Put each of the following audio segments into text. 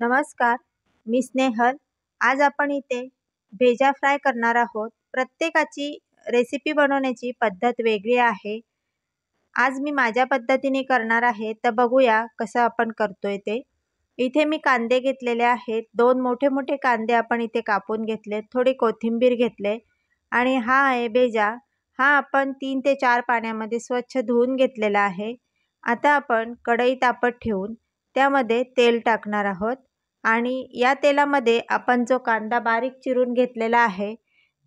नमस्कार, मी स्नेहल। आज आपण इथे भेजा फ्राय करणार आहोत। प्रत्येकाची रेसिपी बनवण्याची पद्धत वेगळी आहे। आज मी माझ्या पद्धतीने करणार आहे, तर बघूया कसं आपण करतोय ते। इथे मी कांदे घेतलेले आहेत। 2 मोठे मोठे कांदे आपण इथे कापून घेतले, थोडी कोथिंबीर घेतले आणि हा आहे भेजा। हा आपण 3 ते 4 पाण्यामध्ये स्वच्छ धुवून घेतलेला आहे। आता आपण कढई तापत ठेवून त्यामध्ये तेल टाकणार आहोत आणि या तेलामध्ये आपण जो कांदा बारीक चिरून घेतलेला आहे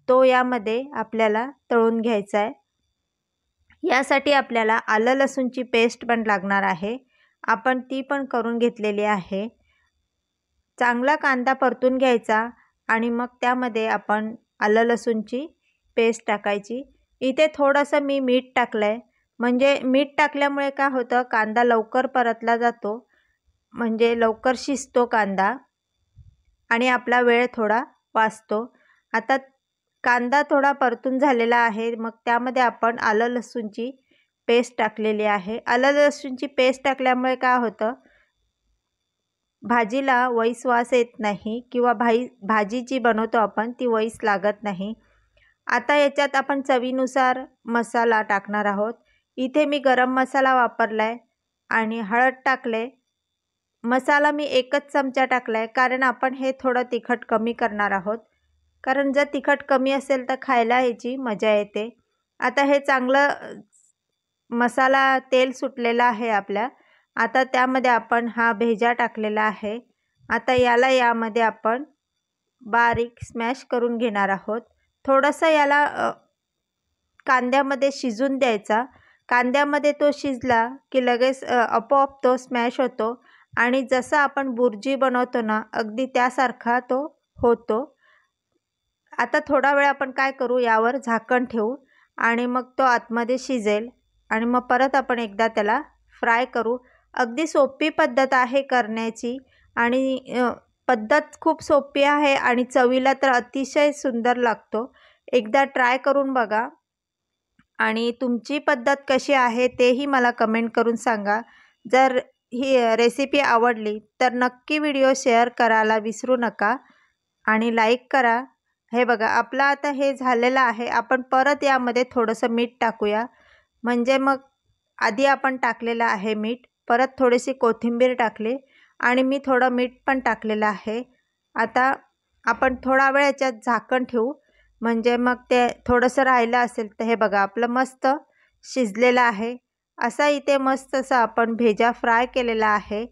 तो यामध्ये आपल्याला तळून घ्यायचा आहे। यासाठी आपल्याला आलं लसूणची पेस्ट पण लागणार आहे, आपण ती पण करून घेतलेली आहे। चांगला कांदा परतून घ्यायचा आणि मग त्यामध्ये आपण आलं लसूणची पेस्ट टाकायची। इथे थोडंसं मी मीठ टाकलंय, म्हणजे मीठ टाकल्यामुळे काय होतं, कांदा लवकर परतला जातो, म्हणजे लवकर शिजतो कांदा आणि आपला वेळ थोडा वाचतो। आता कांदा थोडा परतून झालेला आहे, मग त्यामध्ये आपण आलं लसूणची पेस्ट टाकलेली आहे। आलं लसूणची पेस्ट टाकल्यामुळे काय होतं, भाजीला वैस वास येत नाही किंवा भाजी जी बनवतो आपण ती वैस लागत नाही। आता याच्यात आपण चवीनुसार मसाला टाकणार आहोत। इथे मी गरम मसाला वापरलाय आणि हळद टाकले। मसाला मी 1च चमचा टाकलाय, कारण आपण हे थोडं तिखट कमी करणार आहोत, कारण जर तिखट कमी असेल तर खायला याची मजा येते। आता हे चांगलं मसाला तेल सुटलेला आहे आपल्या। आता त्यामध्ये आपण हा भेजा टाकलेला आहे। आता यामध्ये आपण बारीक स्मॅश करून घेणार आहोत। थोडंसं याला कांद्यामध्ये शिजून द्यायचा। कांद्यामध्ये तो शिजला की लगेच आपोआप तो स्मॅश होतो आणि जसं आपण बुर्जी बनवतो ना, अगदी त्यासारखा तो होतो। आता थोडा वेळ आपण काय करू, यावर झाकण ठेवू आणि मग तो आतमध्ये शिजेल आणि मग परत आपण एकदा त्याला फ्राय करू। अगदी सोपी पद्धत आहे करण्याची आणि पद्धत खूप सोपी आहे आणि चवीला तर अतिशय सुंदर लागतो। एकदा ट्राय करून बघा आणि तुमची पद्धत कशी आहे तेही मला कमेंट करून सांगा। जर ही रेसिपी आवडली तर नक्की व्हिडिओ शेअर करायला विसरू नका आणि लाईक करा। हे बघा, आपलं आता हे झालेलं आहे। आपण परत यामध्ये थोडंसं मीठ टाकूया, म्हणजे मग आधी आपण टाकलेलं आहे मीठ, परत थोडीशी कोथिंबीर टाकली आणि मी थोडं मीठ पण टाकलेलं आहे। आता आपण थोडा वेळ याच्यात झाकण ठेवू, म्हणजे मग ते थोडंसं राहिलं असेल तर हे बघा आपलं मस्त शिजलेलं आहे। असा इथे मस्त असं आपण भेजा फ्राय केलेला आहे।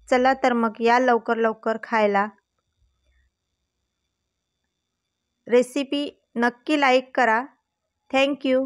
चला तर मग या लवकर लवकर खायला। रेसिपी नक्की लाईक करा। Thank you.